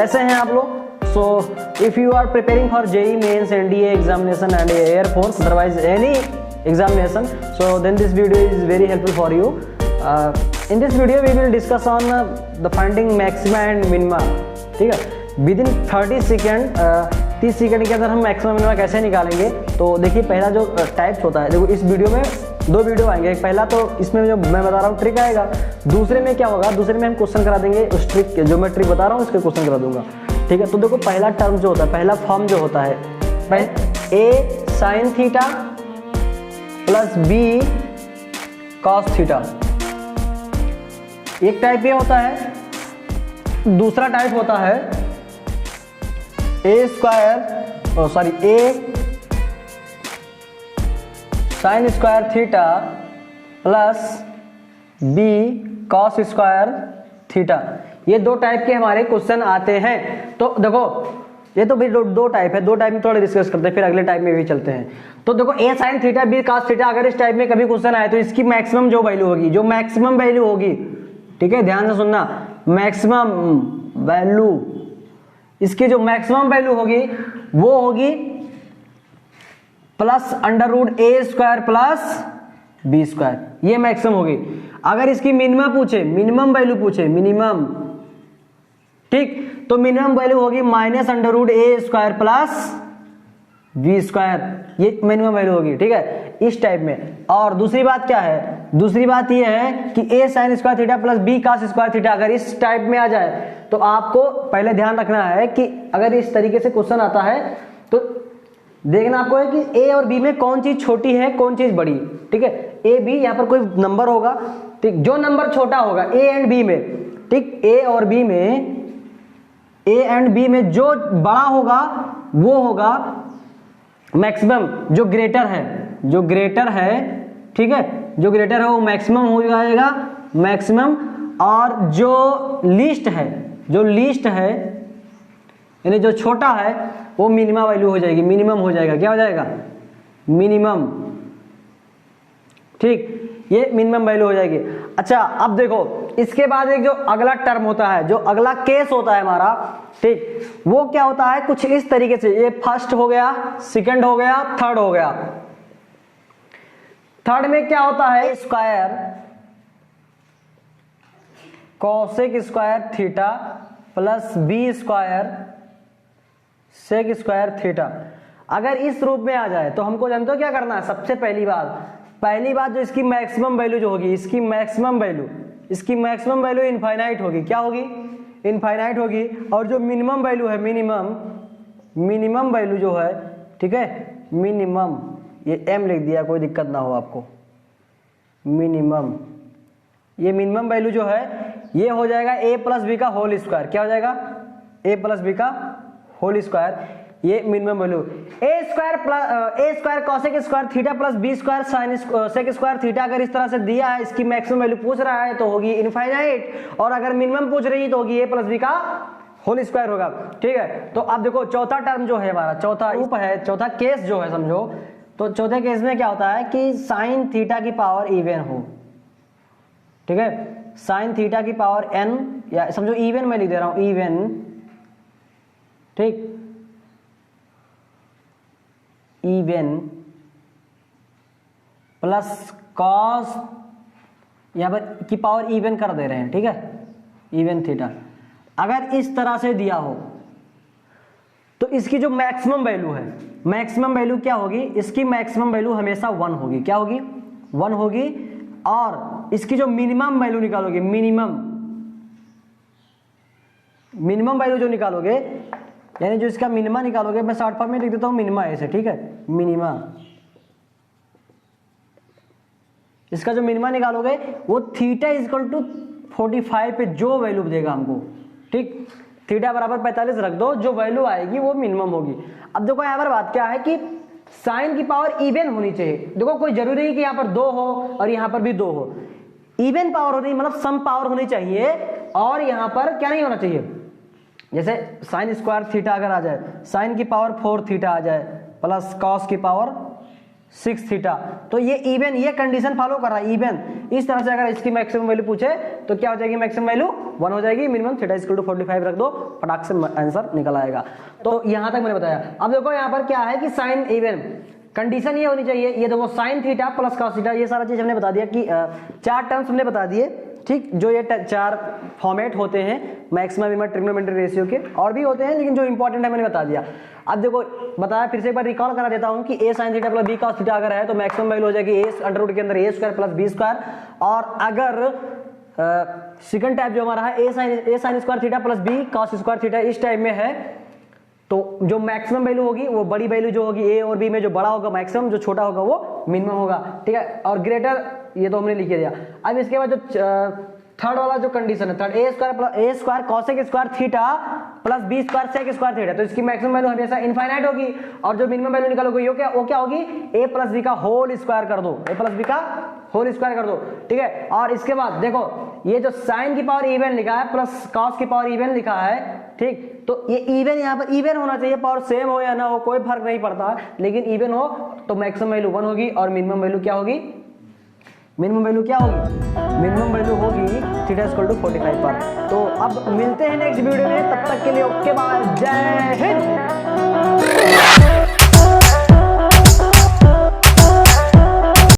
कैसे हैं आप लोग? So if you are preparing for JEE Mains, NDA examination and air force, otherwise any examination, so then this video is very helpful for you. In this video we will discuss on the finding maxima and minima. ठीक है, with in 30 second 30 second के अंदर हम maximum minima कैसे निकालेंगे। तो देखिए पहला जो टाइप्स होता है, देखो इस वीडियो में दो वीडियो आएंगे। एक पहला तो इसमें जो मैं बता रहा हूँ ट्रिक आएगा, दूसरे में क्या होगा, दूसरे में हम क्वेश्चन करा देंगे उस ट्रिक जो मैं ट्रिक बता रहा हूँ उसके क्वेश्चन करा दूंगा। ठीक है, तो देखो पहला टर्म जो होता है, पहला फॉर्म जो होता है a sine theta plus b cos theta, एक टाइप ये होता है। दूसरा टाइप होता है a sine square theta plus b cos square theta. ये दो टाइप के हमारे क्वेश्चन आते हैं। तो देखो ये तो भी दो टाइप है, दो टाइप में थोड़ा डिस्कस करते हैं, फिर अगले टाइप में भी चलते हैं। तो देखो a sine theta b cos theta, अगर इस टाइप में कभी क्वेश्चन आए तो इसकी मैक्सिमम जो वैल्यू होगी, जो मैक्सिमम वैल्यू होगी, ठीक है ध्यान से सुनना, मैक्सिमम वैल्यू, इसकी जो मैक्सिमम वैल्यू होगी वो होगी प्लस अंडर रूट ए स्क्वायर प्लस बी स्क्वायर, ये मैक्सिमम होगी। अगर इसकी मिनिमम पूछे, मिनिमम वैल्यू पूछे, मिनिमम, ठीक, तो मिनिमम वैल्यू होगी माइनस अंडर रूट ए स्क्वायर प्लस बी स्क्वायर, ये मिनिमम वैल्यू होगी। ठीक है, इस टाइप में। और दूसरी बात क्या है, दूसरी बात ये है कि a sine square theta plus b cos square theta अगर इस टाइप में आ जाए तो आपको पहले ध्यान रखना है कि अगर इस तरीके से क्वेश्चन आता है तो देखना आपको है कि ए और बी में कौन चीज छोटी है कौन चीज बड़ी। ठीक है, ए बी, यहाँ पर कोई नंबर होगा, ठीक, जो नंबर छोटा होगा ए एंड बी में, ठीक, ए और बी में, ए एंड बी में जो बड़ा होगा वो होगा मैक्सिमम, जो ग्रेटर है, जो ग्रेटर है, ठीक है, जो ग्रेटर है वो मैक्सिमम हो जाएगा, मैक्सिमम। और जो लीस्ट है, जो लीस्ट है यानी जो छोटा है वो मिनिमम वैल्यू हो जाएगी, मिनिमम हो जाएगा, क्या हो जाएगा, मिनिमम। ठीक, ये मिनिमम वैल्यू हो जाएगी। अच्छा अब देखो इसके बाद एक जो अगला टर्म होता है, जो अगला केस होता है हमारा, ठीक, वो क्या होता है कुछ इस तरीके से, ये फर्स्ट हो गया, सेकंड हो गया, थर्ड हो गया। थर्ड में क्या होता है, square cosec square theta plus b square sec square theta. अगर इस रूप में आ जाए तो हमको जानते हो क्या करना है, सबसे पहली बात जो इसकी मैक्सिमम वैल्यू जो होगी, इसकी मैक्सिमम वैल्यू इनफाइनाइट होगी, क्या होगी, इनफाइनाइट होगी। और जो मिनिमम वैल्यू है, मिनिमम वैल्यू जो है, ठीक है, मिनिमम, ये एम लिख दिया, कोई दिक्कत ना हो आपको, मिनिमम, ये मिनिमम वैल्यू जो है ये हो जाएगा ए प्लस बी का होल स्क्वायर, क्या हो जाएगा, ए प्लस बी का होल स्क्वायर, ये minimum value. A square cosec square theta plus b square sine sec square theta अगर इस तरह से दिया है, इसकी मैक्सिमम वैल्यू पूछ रहा है तो होगी इनफाइनाइट, और अगर मिनिमम पूछ रही है तो होगी ए प्लस बी का होल स्क्वायर होगा। ठीक है, तो अब देखो चौथा टर्म जो है हमारा, चौथा उप है, चौथा केस जो है समझो, तो चौथे केस में क्या होता है कि साइन थीटा की पावर इवन हो। ठीक है, साइन थीटा की पावर n, या समझो इवन मैं लिख दे रहा हूं, इवन, ठीक, इवन प्लस कॉस, यहां पर की पावर इवन कर दे रहे हैं, ठीक है, इवन थीटा। अगर इस तरह से दिया हो तो इसकी जो मैक्सिमम वैल्यू है, मैक्सिमम वैल्यू क्या होगी, इसकी मैक्सिमम वैल्यू हमेशा 1 होगी, क्या होगी, 1 होगी। और इसकी जो मिनिमम वैल्यू निकालोगे, मिनिमम वैल्यू जो निकालोगे, यानी जो इसका मिनिमा निकालोगे, मैं शॉर्ट फॉर्म में लिख देता हूं मिनिमा ऐसे, ठीक है, मिनिमा, इसका जो मिनिमा निकालोगे वो थीटा इक्वल टू 45 पे जो वैल्यू देगा हमको, ठीक, थीटा बराबर 45 रख दो, जो वैल्यू आएगी वो मिनिमम होगी। अब देखो यहाँ पर बात क्या है कि साइन की पावर इवन होनी चाहिए। देखो कोई जरूरी नहीं कि यहाँ पर 2 हो और यहाँ पर भी 2 हो, इवन पावर होनी, मतलब सम पावर होनी चाहिए। और यहाँ पर क्या नहीं होना चाहिए, जैसे साइन स्क्वायर थीटा अगर आ जाए, साइन की पावर 4 थीटा आ जाए प्लस कॉस की पावर 6 थीटा। तो ये इवन, ये कंडीशन फॉलो कर रहा है इवन। इस तरह से अगर इसकी मैक्सिमम वैल्यू पूछे तो क्या हो जाएगी, मैक्सिमम वैल्यू 1 हो जाएगी, मिनिमम थीटा इक्वल टू 45 रख दो, फटाक से आंसर निकल आएगा। तो यहां तक मैंने बताया। अब देखो यहाँ पर क्या है कि साइन इवन, कंडीशन ये होनी चाहिए, ये देखो sign theta plus cos theta, ये सारा चीज हमने बता दिया कि 4 टर्म्स हमने बता दिए, ठीक। जो ये 4 फॉर्मेट होते हैं मैक्सिमम मिनिमम ट्रिग्नोमेट्री रेशियो के, और भी होते हैं लेकिन जो इंपॉर्टेंट है मैंने बता दिया। अब देखो बताया, फिर से एक बार रिकॉल करा देता हूं कि a sin theta plus b cos theta अगर है तो मैक्सिमम वैल्यू हो जाएगी a अंडर रूट के अंदर a square plus b square. और अगर सेकंड टाइप जो हमारा है a sin square theta plus b cos square theta, इस टाइप में है तो जो मैक्सिमम वैल्यू होगी वो बड़ी वैल्यू जो होगी a और b में, जो बड़ा होगा मैक्सिमम, जो छोटा होगा वो मिनिमम होगा, ठीक है। और ग्रेटर ये तो हमने लिख दिया। अब इसके बाद जो थर्ड वाला जो कंडीशन है, third a square cosec square theta plus b square sec square theta, तो इसकी मैक्सिमम वैल्यू हमेशा इनफाइनाइट होगी, और जो मिनिमम वैल्यू निकालोगे वो क्या होगी, a प्लस b का होल स्क्वायर कर दो, a प्लस b का होल स्क्वायर कर दो, ठीक है। और इसके बाद देखो ये जो साइन की पावर इवन लिखा है प्लस कॉस की पावर इवन लिखा है, ठीक। तो ये इवन, यहाँ पर इवन होना चाहिए, पावर सेम हो या ना हो कोई फर्क नहीं पड़ता, लेकिन इवन हो तो मैक्सिमम वैल्यू 1 होगी और मिनिमम वैल्यू क्या होगी, मिनिमम वैल्यू क्या होगी, मिनिमम वैल्यू होगी थीटा इक्वल टू 45 पर। तो अब मिलते हैं नेक्स्ट वीडियो में, तब तक के लिए ओके बाय, जय हिंद।